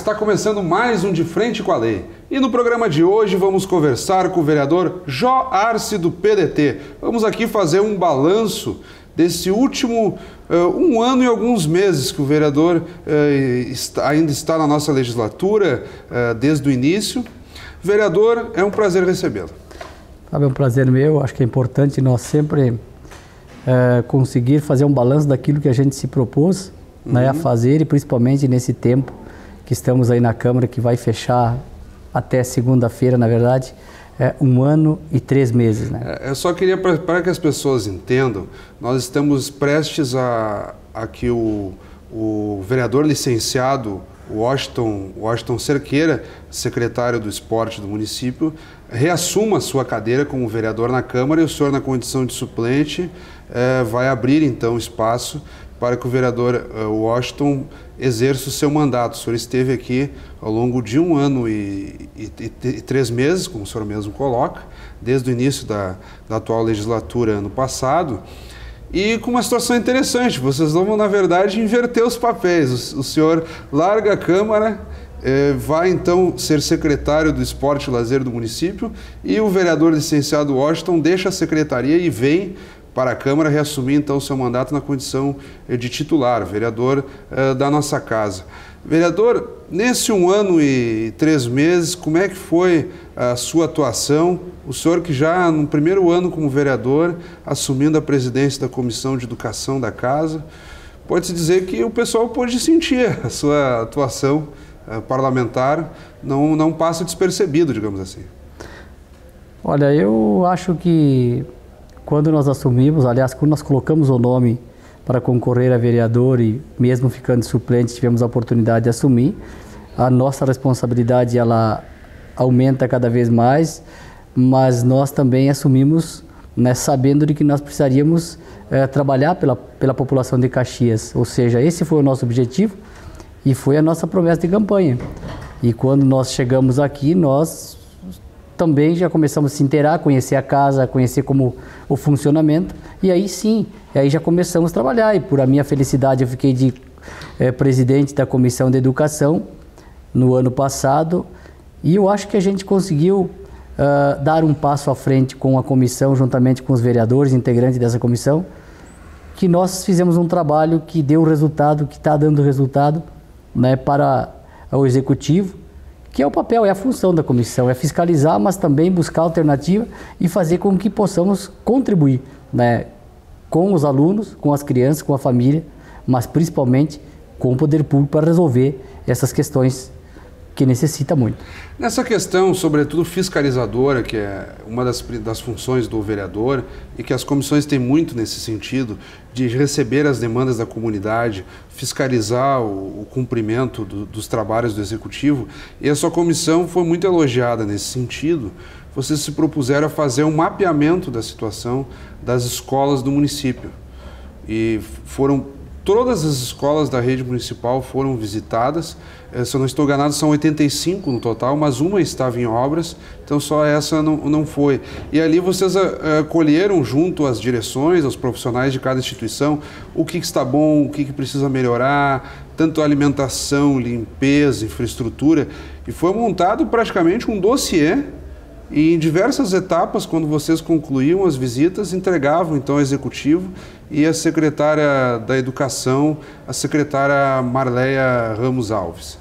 está começando mais um De Frente com a Lei. E no programa de hoje vamos conversar com o vereador Jó Arce do PDT. Vamos aqui fazer um balanço desse último um ano e alguns meses que o vereador ainda está na nossa legislatura, desde o início. Vereador, é um prazer recebê-lo. Sabe, é um prazer meu. Acho que é importante nós sempre conseguir fazer um balanço daquilo que a gente se propôs a fazer, e principalmente nesse tempo que estamos aí na Câmara, que vai fechar até segunda-feira, na verdade, 1 ano e 3 meses. Né? Eu só queria, para que as pessoas entendam, nós estamos prestes a que o vereador licenciado Washington Cerqueira, secretário do Esporte do município, reassuma a sua cadeira como vereador na Câmara, e o senhor, na condição de suplente, vai abrir então espaço para que o vereador Washington exerça o seu mandato. O senhor esteve aqui ao longo de 1 ano e 3 meses, como o senhor mesmo coloca, desde o início da atual legislatura ano passado, e com uma situação interessante. Vocês vão, na verdade, inverter os papéis. O senhor larga a Câmara, vai então ser secretário do Esporte e Lazer do município, e o vereador licenciado Washington deixa a secretaria e vem para a Câmara reassumir então o seu mandato na condição de titular, vereador da nossa casa. Vereador, nesse 1 ano e 3 meses, como é que foi a sua atuação? O senhor que já no primeiro ano como vereador, assumindo a presidência da Comissão de Educação da Casa, pode-se dizer que o pessoal pôde sentir a sua atuação parlamentar, não passa despercebido, digamos assim. Olha, eu acho que quando nós assumimos, aliás, quando nós colocamos o nome para concorrer a vereador e mesmo ficando suplente, tivemos a oportunidade de assumir, a nossa responsabilidade ela aumenta cada vez mais, mas nós também assumimos, né, sabendo de que nós precisaríamos trabalhar pela população de Caxias, ou seja, esse foi o nosso objetivo e foi a nossa promessa de campanha. E quando nós chegamos aqui, nós também já começamos a se inteirar, conhecer a casa, conhecer como o funcionamento, e aí sim, aí já começamos a trabalhar. E por a minha felicidade eu fiquei de presidente da Comissão de Educação no ano passado, e eu acho que a gente conseguiu dar um passo à frente com a comissão, juntamente com os vereadores integrantes dessa comissão, que nós fizemos um trabalho que deu resultado, que está dando resultado, né, para o Executivo, que é o papel, é a função da comissão, é fiscalizar, mas também buscar alternativa e fazer com que possamos contribuir, né, com os alunos, com as crianças, com a família, mas principalmente com o poder público para resolver essas questões que necessita muito. Nessa questão, sobretudo fiscalizadora, que é uma das funções do vereador, e que as comissões têm muito nesse sentido, de receber as demandas da comunidade, fiscalizar o cumprimento dos trabalhos do Executivo, e a sua comissão foi muito elogiada nesse sentido. Vocês se propuseram a fazer um mapeamento da situação das escolas do município, e todas as escolas da rede municipal foram visitadas. Se eu não estou enganado, são 85 no total, mas uma estava em obras, então só essa não foi. E ali vocês colheram junto às direções, aos profissionais de cada instituição, o que está bom, o que precisa melhorar, tanto alimentação, limpeza, infraestrutura, e foi montado praticamente um dossiê. E em diversas etapas, quando vocês concluíam as visitas, entregavam então ao Executivo e a secretária da Educação, a secretária Marleia Ramos Alves.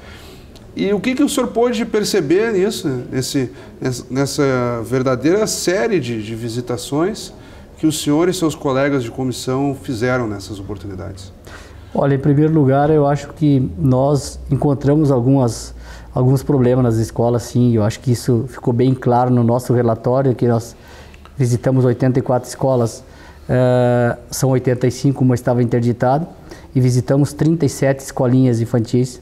E o que o senhor pôde perceber nisso, nessa verdadeira série de visitações que o senhor e seus colegas de comissão fizeram nessas oportunidades? Olha, em primeiro lugar, eu acho que nós encontramos alguns problemas nas escolas, sim. Eu acho que isso ficou bem claro no nosso relatório, que nós visitamos 84 escolas, são 85, uma estava interditada, e visitamos 37 escolinhas infantis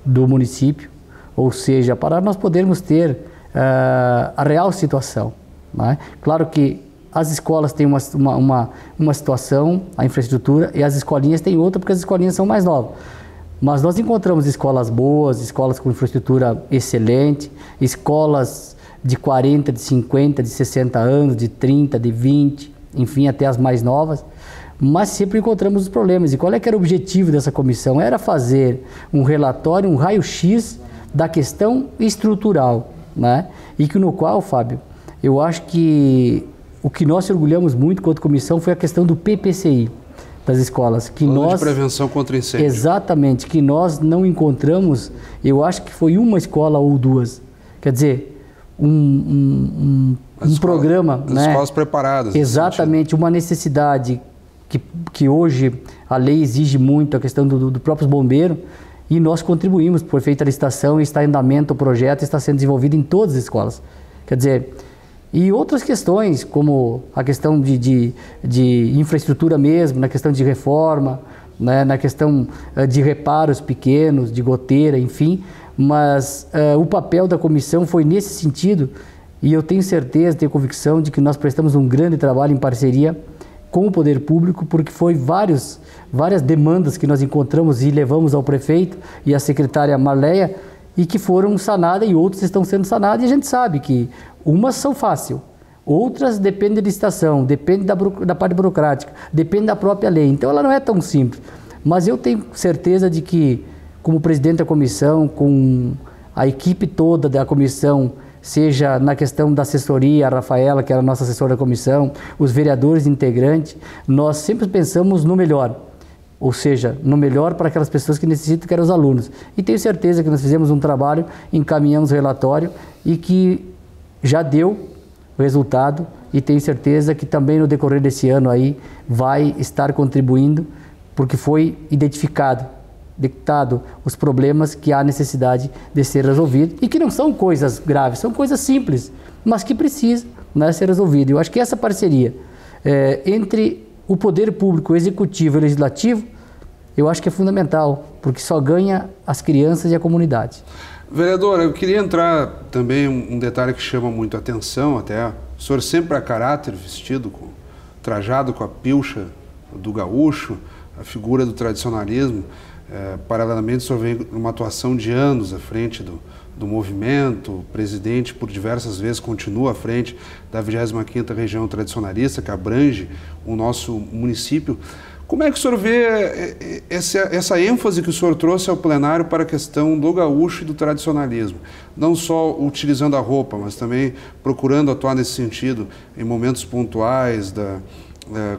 do município, ou seja, para nós podermos ter a real situação, né? Claro que as escolas têm uma situação, a infraestrutura, e as escolinhas têm outra, porque as escolinhas são mais novas. Mas nós encontramos escolas boas, escolas com infraestrutura excelente, escolas de 40, de 50, de 60 anos, de 30, de 20, enfim, até as mais novas, mas sempre encontramos os problemas. E qual é que era o objetivo dessa comissão? Era fazer um relatório, um raio-x da questão estrutural, né? E que no qual, Fábio, eu acho que o que nós orgulhamos muito quanto comissão foi a questão do PPCI das escolas. Que Plano nós, de prevenção contra incêndio. Exatamente, que nós não encontramos, eu acho que foi uma escola ou duas. Quer dizer, um programa... As né? escolas preparadas. Exatamente, uma necessidade que hoje a lei exige muito, a questão do próprio bombeiro, e nós contribuímos, foi feita a licitação, está em andamento o projeto, está sendo desenvolvido em todas as escolas. Quer dizer, e outras questões, como a questão de infraestrutura mesmo, na questão de reforma, né, na questão de reparos pequenos, de goteira, enfim, mas o papel da comissão foi nesse sentido, e eu tenho certeza, tenho convicção de que nós prestamos um grande trabalho em parceria com o poder público, porque foi várias demandas que nós encontramos e levamos ao prefeito e à secretária Marleia, e que foram sanadas e outras estão sendo sanadas, e a gente sabe que umas são fáceis, outras dependem da licitação, dependem da parte burocrática, dependem da própria lei, então ela não é tão simples. Mas eu tenho certeza de que, como presidente da comissão, com a equipe toda da comissão, seja na questão da assessoria, a Rafaela, que era a nossa assessora da comissão, os vereadores integrantes, nós sempre pensamos no melhor. Ou seja, no melhor para aquelas pessoas que necessitam, que eram os alunos. E tenho certeza que nós fizemos um trabalho, encaminhamos o relatório e que já deu o resultado, e tenho certeza que também no decorrer desse ano aí vai estar contribuindo, porque foi detectado os problemas que há necessidade de ser resolvido e que não são coisas graves, são coisas simples, mas que precisam, né, ser resolvido. Eu acho que essa parceria entre o poder público, o executivo e o legislativo, eu acho que é fundamental, porque só ganha as crianças e a comunidade. Vereador, eu queria entrar também um detalhe que chama muito a atenção, até o senhor sempre a caráter, vestido, trajado com a pilcha do gaúcho, a figura do tradicionalismo. Paralelamente, o senhor vem numa atuação de anos à frente do movimento, o presidente por diversas vezes continua à frente da 25ª Região Tradicionalista, que abrange o nosso município. Como é que o senhor vê essa ênfase que o senhor trouxe ao plenário para a questão do gaúcho e do tradicionalismo? Não só utilizando a roupa, mas também procurando atuar nesse sentido em momentos pontuais,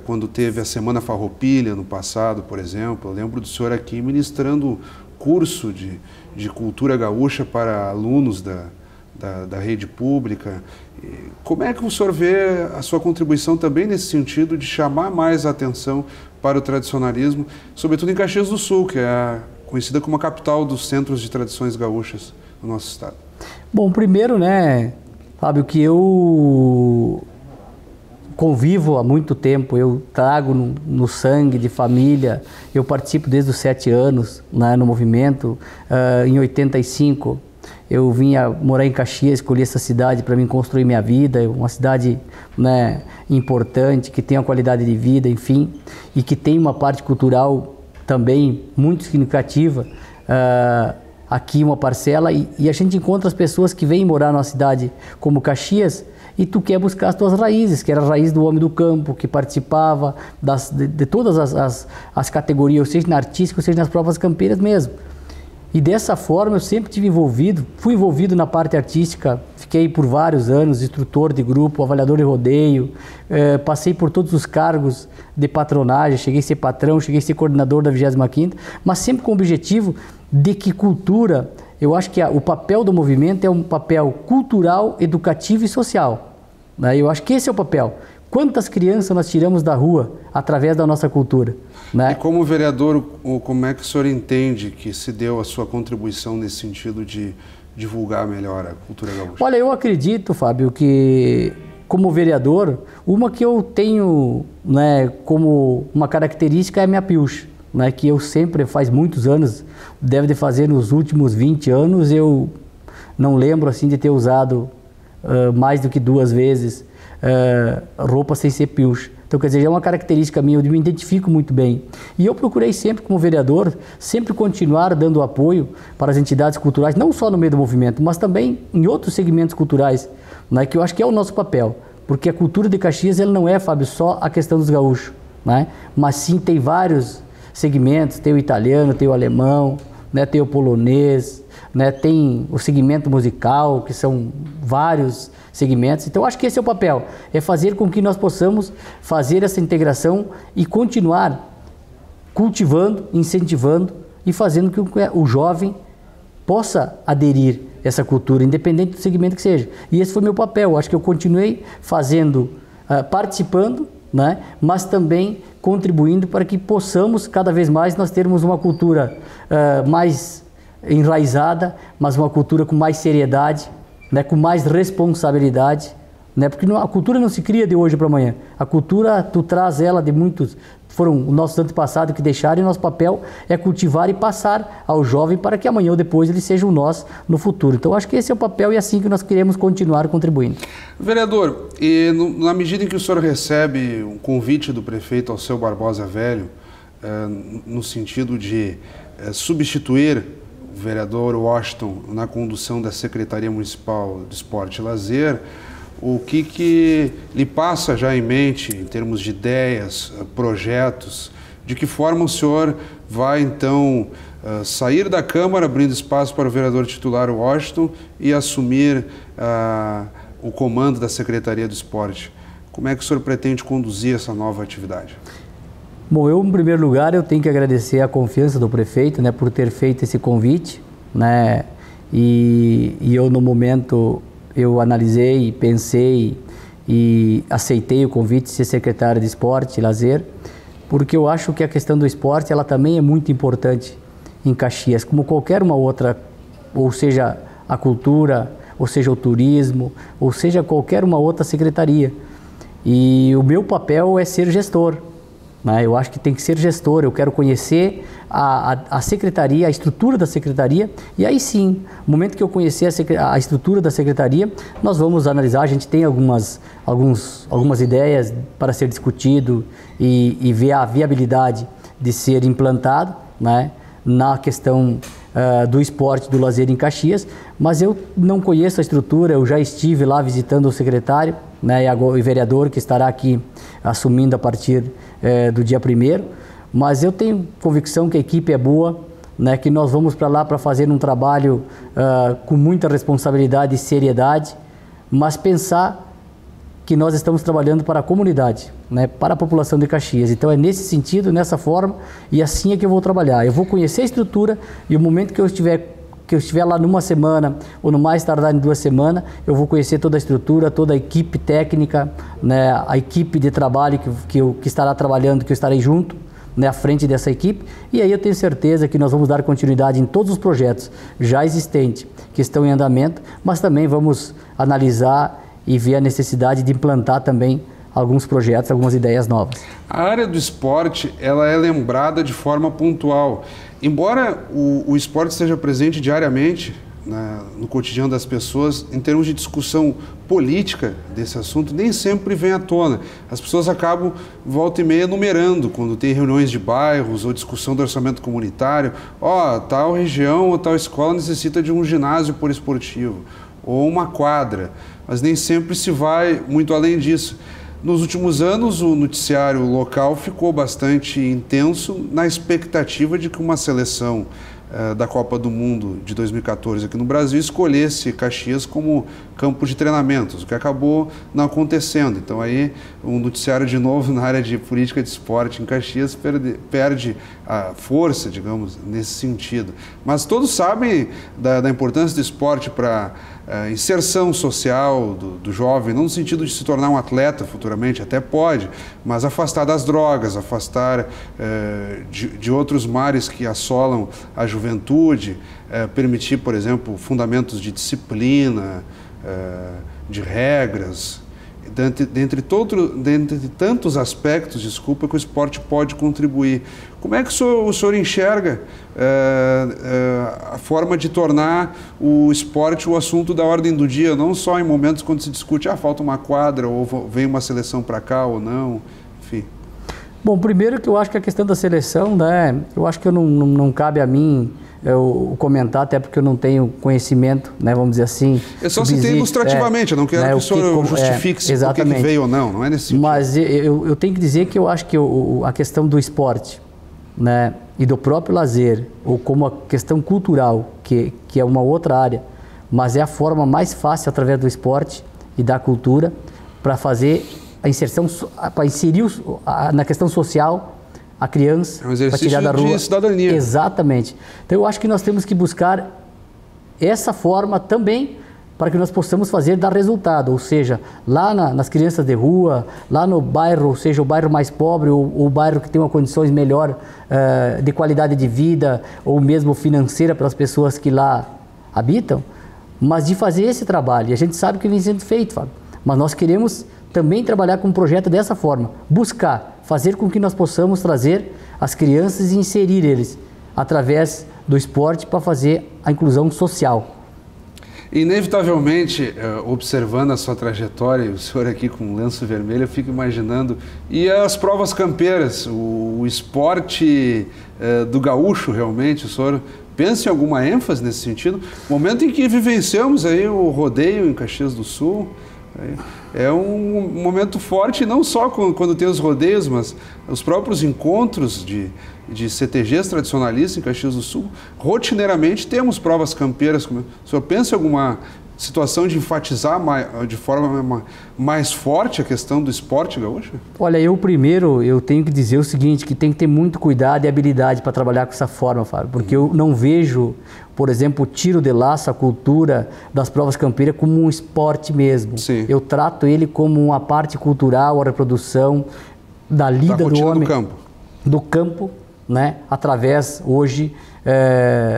quando teve a Semana Farroupilha no passado, por exemplo. Eu lembro do senhor aqui ministrando curso de cultura gaúcha para alunos da rede pública. Como é que o senhor vê a sua contribuição também nesse sentido de chamar mais a atenção para o tradicionalismo, sobretudo em Caxias do Sul, que é conhecida como a capital dos centros de tradições gaúchas do nosso estado? Bom, primeiro, né, Fábio, que eu convivo há muito tempo, eu trago no sangue de família, eu participo desde os 7 anos, né, no movimento. Em 85 eu vinha morar em Caxias, escolhi essa cidade para mim construir minha vida, uma cidade, né, importante, que tem uma qualidade de vida, enfim, e que tem uma parte cultural também muito significativa. Aqui uma parcela, e a gente encontra as pessoas que vêm morar numa cidade como Caxias, e tu quer buscar as tuas raízes, que era a raiz do homem do campo, que participava de todas as categorias, seja na artística, seja nas provas campeiras mesmo. E dessa forma eu sempre fui envolvido na parte artística, fiquei por vários anos instrutor de grupo, avaliador de rodeio, passei por todos os cargos de patronagem, cheguei a ser patrão, cheguei a ser coordenador da 25ª, mas sempre com o objetivo de que cultura, eu acho que o papel do movimento é um papel cultural, educativo e social, né? Eu acho que esse é o papel. Quantas crianças nós tiramos da rua através da nossa cultura, né? E como vereador, como é que o senhor entende que se deu a sua contribuição nesse sentido de divulgar melhor a cultura gaúcha? Olha, eu acredito, Fábio, que como vereador, uma que eu tenho, né, como uma característica é a minha pilcha, né, que eu sempre, faz muitos anos, deve de fazer nos últimos 20 anos, eu não lembro assim de ter usado mais do que 2 vezes roupa sem ser pilcha. Então, quer dizer, é uma característica minha, eu me identifico muito bem. E eu procurei sempre, como vereador, sempre continuar dando apoio para as entidades culturais, não só no meio do movimento, mas também em outros segmentos culturais, né, que eu acho que é o nosso papel. Porque a cultura de Caxias, ela não é, Fábio, só a questão dos gaúchos, né, mas sim tem vários segmentos, tem o italiano, tem o alemão, né, tem o polonês, né? Tem o segmento musical, que são vários segmentos. Então, acho que esse é o papel, é fazer com que nós possamos fazer essa integração e continuar cultivando, incentivando e fazendo com que o jovem possa aderir a essa cultura, independente do segmento que seja. E esse foi meu papel. Acho que eu continuei fazendo, participando, né? Mas também contribuindo para que possamos cada vez mais nós termos uma cultura mais enraizada, mas uma cultura com mais seriedade, né? Com mais responsabilidade, né? Porque a cultura não se cria de hoje para amanhã. A cultura, tu traz ela de muitos, foram os nossos antepassados que deixaram, e nosso papel é cultivar e passar ao jovem para que amanhã ou depois eles sejam nós no futuro. Então, acho que esse é o papel e é assim que nós queremos continuar contribuindo. Vereador, e na medida em que o senhor recebe um convite do prefeito Alceu Barbosa Velho, no sentido de substituir o vereador Washington na condução da Secretaria Municipal de Esporte e Lazer, o que lhe passa já em mente, em termos de ideias, projetos, de que forma o senhor vai, então, sair da Câmara, abrindo espaço para o vereador titular Washington e assumir o comando da Secretaria do Esporte? Como é que o senhor pretende conduzir essa nova atividade? Bom, em primeiro lugar, eu tenho que agradecer a confiança do prefeito, né, por ter feito esse convite, né, e eu, no momento, eu analisei, pensei e aceitei o convite de ser secretário de Esporte e Lazer, porque eu acho que a questão do esporte, ela também é muito importante em Caxias, como qualquer uma outra, ou seja, a cultura, ou seja, o turismo, ou seja, qualquer uma outra secretaria. E o meu papel é ser gestor, né? Eu acho que tem que ser gestor, eu quero conhecer a secretaria, a estrutura da secretaria, e aí sim, no momento que eu conhecer a estrutura da secretaria, nós vamos analisar. A gente tem algumas ideias para ser discutido e ver a viabilidade de ser implantado, né, na questão do esporte, do lazer em Caxias, mas eu não conheço a estrutura. Eu já estive lá visitando o secretário, né, e o vereador que estará aqui assumindo a partir do dia 1º, mas eu tenho convicção que a equipe é boa, né, que nós vamos para lá para fazer um trabalho com muita responsabilidade e seriedade, mas pensar que nós estamos trabalhando para a comunidade, né, para a população de Caxias. Então é nesse sentido, nessa forma, e assim é que eu vou trabalhar. Eu vou conhecer a estrutura, e o momento que eu estiver lá numa semana, ou no mais tardar em 2 semanas, eu vou conhecer toda a estrutura, toda a equipe técnica, né, a equipe de trabalho que estará trabalhando, que eu estarei junto, né, à frente dessa equipe, e aí eu tenho certeza que nós vamos dar continuidade em todos os projetos já existentes, que estão em andamento, mas também vamos analisar e ver a necessidade de implantar também alguns projetos, algumas ideias novas. A área do esporte, ela é lembrada de forma pontual. Embora o esporte esteja presente diariamente, né, no cotidiano das pessoas, em termos de discussão política desse assunto, nem sempre vem à tona. As pessoas acabam, volta e meia, enumerando, quando tem reuniões de bairros ou discussão do orçamento comunitário, tal região ou tal escola necessita de um ginásio poliesportivo ou uma quadra, mas nem sempre se vai muito além disso. Nos últimos anos, o noticiário local ficou bastante intenso na expectativa de que uma seleção da Copa do Mundo de 2014 aqui no Brasil escolhesse Caxias como campo de treinamentos, o que acabou não acontecendo. Então aí o noticiário de novo na área de política de esporte em Caxias perde a força, digamos, nesse sentido. Mas todos sabem da importância do esporte para inserção social do jovem, não no sentido de se tornar um atleta futuramente, até pode, mas afastar das drogas, afastar de outros males que assolam a juventude, permitir, por exemplo, fundamentos de disciplina, de regras, dentre tantos aspectos, desculpa, que o esporte pode contribuir. Como é que o senhor enxerga a forma de tornar o esporte o assunto da ordem do dia, não só em momentos quando se discute, falta uma quadra, ou vem uma seleção para cá ou não, enfim? Bom, primeiro que eu acho que a questão da seleção, né, eu acho que não cabe a mim eu comentar, até porque eu não tenho conhecimento, né, vamos dizer assim. Eu só citei ilustrativamente, eu não quero que o senhor justifique se o que veio ou não é nesse sentido. Mas eu tenho que dizer que eu acho que a questão do esporte, né, e do próprio lazer, ou como a questão cultural, que é uma outra área, mas é a forma mais fácil através do esporte e da cultura para fazer a inserção, para inserir na questão social a criança, é um exercício para tirar da rua. De cidadania. Exatamente. Então eu acho que nós temos que buscar essa forma também para que nós possamos dar resultado, ou seja, lá nas crianças de rua, lá no bairro, ou seja, o bairro mais pobre, ou o bairro que tem uma condições melhor de qualidade de vida, ou mesmo financeira para as pessoas que lá habitam, mas de fazer esse trabalho. E a gente sabe que vem sendo feito, Fábio, mas nós queremos também trabalhar com um projeto dessa forma, buscar fazer com que nós possamos trazer as crianças e inserir eles através do esporte para fazer a inclusão social. Inevitavelmente, observando a sua trajetória, o senhor aqui com o lenço vermelho, eu fico imaginando, e as provas campeiras, o esporte do gaúcho realmente, o senhor pensa em alguma ênfase nesse sentido? Momento em que vivenciamos aí o rodeio em Caxias do Sul, é um momento forte, não só quando tem os rodeios, mas os próprios encontros de CTGs tradicionalistas em Caxias do Sul, rotineiramente temos provas campeiras. O senhor pensa em alguma situação de enfatizar de forma mais forte a questão do esporte gaúcho? Olha, eu tenho que dizer o seguinte, que tem que ter muito cuidado e habilidade para trabalhar com essa forma, Fábio, porque eu não vejo, por exemplo, o tiro de laço, a cultura das provas campeiras como um esporte mesmo. Sim. Eu trato ele como uma parte cultural, a reprodução da lida do homem, do campo, né, através hoje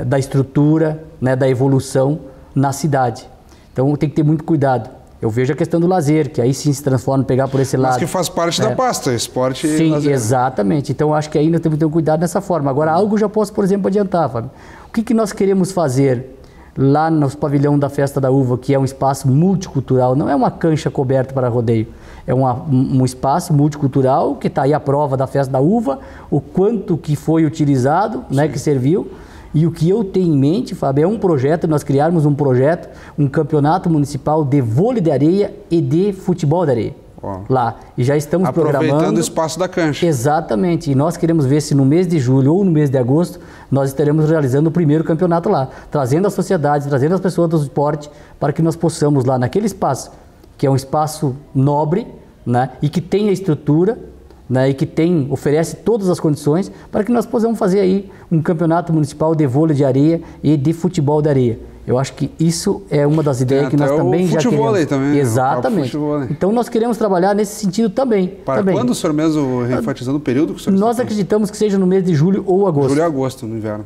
da estrutura, né, da evolução na cidade. Então tem que ter muito cuidado. Eu vejo a questão do lazer, que aí sim se transforma, pegar por esse lado. Mas que faz parte da pasta, esporte e sim, lazer. Exatamente. Então acho que aí nós temos que ter um cuidado dessa forma. Agora, algo já posso, por exemplo, adiantar, Fábio. O que nós queremos fazer lá no pavilhão da Festa da Uva, que é um espaço multicultural, não é uma cancha coberta para rodeio, é um espaço multicultural que está aí a prova da Festa da Uva, o quanto que foi utilizado, né, que serviu. E o que eu tenho em mente, Fábio, é um projeto, nós criarmos um projeto, um campeonato municipal de vôlei de areia e de futebol de areia. Lá. E já estamos aproveitando o espaço da cancha. Exatamente. E nós queremos ver se no mês de julho ou no mês de agosto nós estaremos realizando o primeiro campeonato lá, trazendo a sociedade, trazendo as pessoas do esporte para que nós possamos lá naquele espaço, que é um espaço nobre, né, e que tem a estrutura, né, e que oferece todas as condições para que nós possamos fazer aí um campeonato municipal de vôlei de areia e de futebol de areia. Eu acho que isso é uma das ideias que nós também já queremos. Também, exatamente. Então nós queremos trabalhar nesse sentido também. Para quando o senhor mesmo, enfatizando o período que o senhor Nós acreditamos que seja no mês de julho ou agosto. Julho e agosto, no inverno.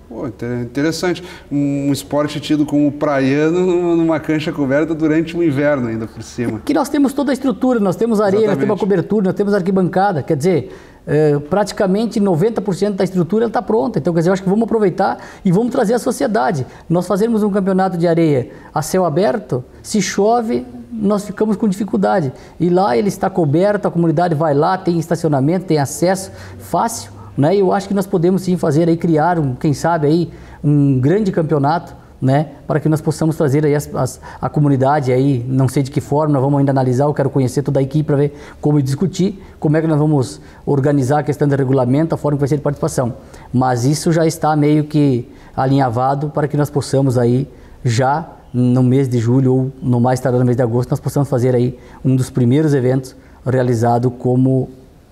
Pô, interessante. Um esporte tido como praiano numa cancha coberta durante o inverno ainda por cima. Que nós temos toda a estrutura, nós temos areia, nós temos a cobertura, nós temos arquibancada, quer dizer, praticamente 90% da estrutura está pronta. Então, quer dizer, eu acho que vamos aproveitar e vamos trazer a sociedade. Nós fazemos um campeonato de areia a céu aberto, se chove, nós ficamos com dificuldade. E lá ele está coberto, a comunidade vai lá, tem estacionamento, tem acesso fácil. Né? Eu acho que nós podemos sim fazer aí, criar, quem sabe aí, um grande campeonato, né? Para que nós possamos trazer aí a comunidade aí, não sei de que forma, nós vamos ainda analisar, eu quero conhecer toda a equipe para ver como discutir, como é que nós vamos organizar a questão do regulamento, a forma que vai ser de participação. Mas isso já está meio que alinhavado para que nós possamos aí, já no mês de julho ou no mais tardar no mês de agosto, nós possamos fazer aí um dos primeiros eventos realizado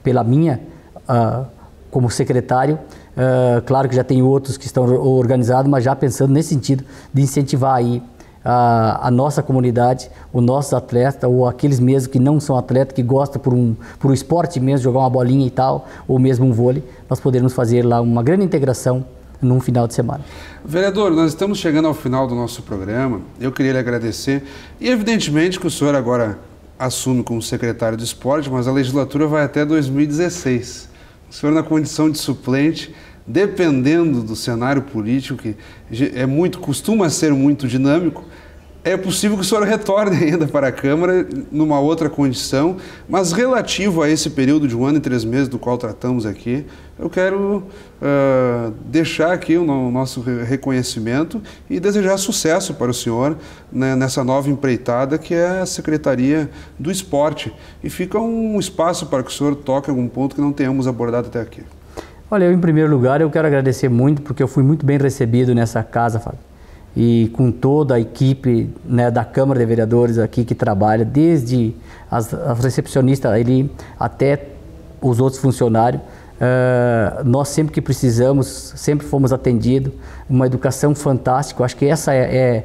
pela minha como secretário, claro que já tem outros que estão organizados, mas já pensando nesse sentido de incentivar aí a nossa comunidade, os nossos atletas, ou aqueles mesmo que não são atletas, que gostam por um esporte mesmo, jogar uma bolinha e tal, ou mesmo um vôlei, nós podermos fazer lá uma grande integração num final de semana. Vereador, nós estamos chegando ao final do nosso programa, eu queria lhe agradecer, e evidentemente que o senhor agora assume como secretário de esporte, mas a legislatura vai até 2016. O senhor na condição de suplente, dependendo do cenário político, que costuma ser muito dinâmico, é possível que o senhor retorne ainda para a Câmara numa outra condição, mas relativo a esse período de 1 ano e 3 meses do qual tratamos aqui, eu quero deixar aqui o nosso reconhecimento e desejar sucesso para o senhor, né, nessa nova empreitada que é a Secretaria do Esporte. E fica um espaço para que o senhor toque algum ponto que não tenhamos abordado até aqui. Olha, eu em primeiro lugar eu quero agradecer muito porque eu fui muito bem recebido nessa casa, Fábio. E com toda a equipe, né, da Câmara de Vereadores aqui que trabalha, desde a recepcionista ali até os outros funcionários. Nós sempre que precisamos, sempre fomos atendidos, uma educação fantástica. Eu acho que essa é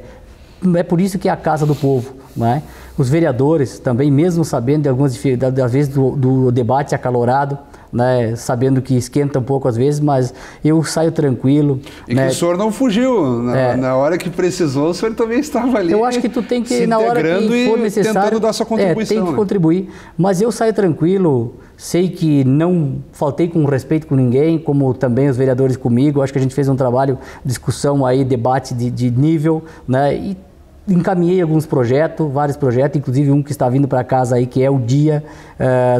por isso que é a casa do povo, né? Os vereadores também, mesmo sabendo de algumas dificuldades, às vezes do debate acalorado, né, sabendo que esquenta um pouco às vezes, mas eu saio tranquilo. E né? que o senhor não fugiu, na hora que precisou, o senhor também estava ali. Eu acho que tu tem que, na hora que for necessário, tentando dar sua contribuição. Tem que contribuir, mas eu saio tranquilo, sei que não faltei com respeito com ninguém, como também os vereadores comigo. Acho que a gente fez um trabalho, discussão aí, debate de nível, né, e encaminhei alguns projetos, vários projetos, inclusive um que está vindo para casa aí, que é o Dia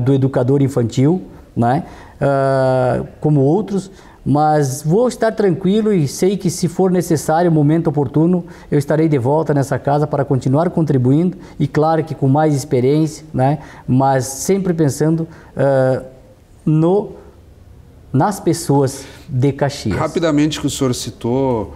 do Educador Infantil, né? Como outros, mas vou estar tranquilo e sei que se for necessário, momento oportuno, eu estarei de volta nessa casa para continuar contribuindo e claro que com mais experiência, né? Mas sempre pensando nas pessoas de Caxias. Rapidamente que o senhor citou,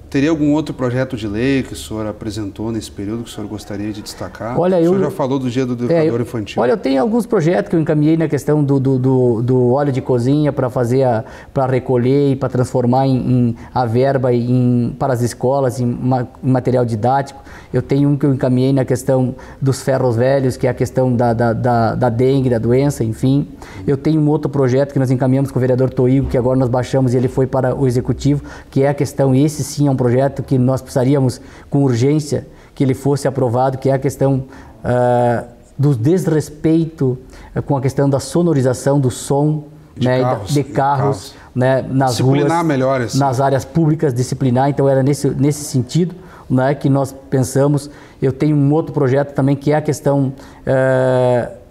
teria algum outro projeto de lei que o senhor apresentou nesse período que o senhor gostaria de destacar? Olha, o senhor já falou do Dia do Educador Infantil. Olha, eu tenho alguns projetos que eu encaminhei na questão do óleo de cozinha para recolher e para transformar em a verba para as escolas, em material didático. Eu tenho um que eu encaminhei na questão dos ferros velhos, que é a questão da dengue, da doença, enfim. Eu tenho um outro projeto que nós encaminhamos com o vereador Toigo, que agora nós baixamos e ele foi para o Executivo, que é a questão, esse sim é um projeto que nós precisaríamos com urgência que ele fosse aprovado, que é a questão do desrespeito com a questão da sonorização do som de carros, né, nas ruas, melhores, nas áreas públicas, disciplinar. Então era nesse sentido, né, que nós pensamos. Eu tenho um outro projeto também que é a questão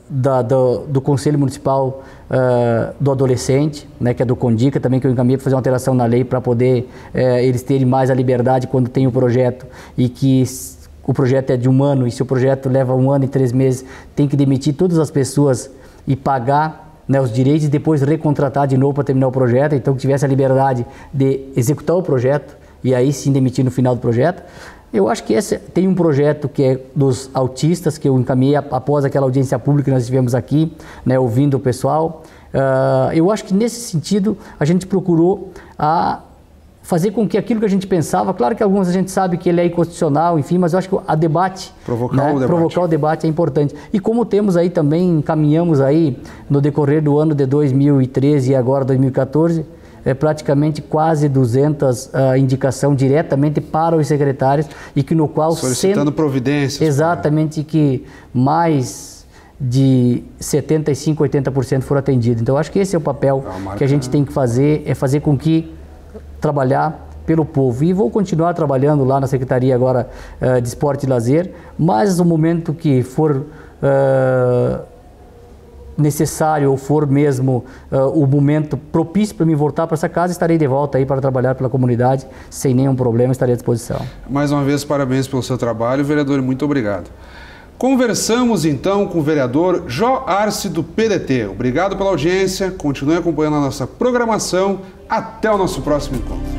do Conselho Municipal do Adolescente, né, que é do Condica, também que eu encaminhei para fazer uma alteração na lei para poder eles terem mais a liberdade quando tem o projeto e que o projeto é de 1 ano e se o projeto leva 1 ano e 3 meses, tem que demitir todas as pessoas e pagar, né, os direitos e depois recontratar de novo para terminar o projeto. Então que tivesse a liberdade de executar o projeto e aí sim demitir no final do projeto. Eu acho que tem um projeto que é dos autistas, que eu encaminhei após aquela audiência pública que nós tivemos aqui, né, ouvindo o pessoal. Eu acho que nesse sentido a gente procurou fazer com que aquilo que a gente pensava, claro que alguns a gente sabe que ele é inconstitucional, enfim, mas eu acho que provocar o debate é importante. E como temos aí também, encaminhamos aí no decorrer do ano de 2013 e agora 2014, praticamente quase 200 indicação diretamente para os secretários e que no qual solicitando providências. Exatamente, que mais de 75%, 80% foram atendidos. Então acho que esse é o papel que a gente tem que fazer, é fazer com que trabalhar pelo povo. E vou continuar trabalhando lá na Secretaria agora de Esporte e Lazer, mas no momento que for necessário ou for mesmo o momento propício para mim voltar para essa casa, estarei de volta aí para trabalhar pela comunidade sem nenhum problema, estarei à disposição. Mais uma vez, parabéns pelo seu trabalho, vereador, muito obrigado. Conversamos então com o vereador Jó Arce do PDT. Obrigado pela audiência, continue acompanhando a nossa programação. Até o nosso próximo encontro.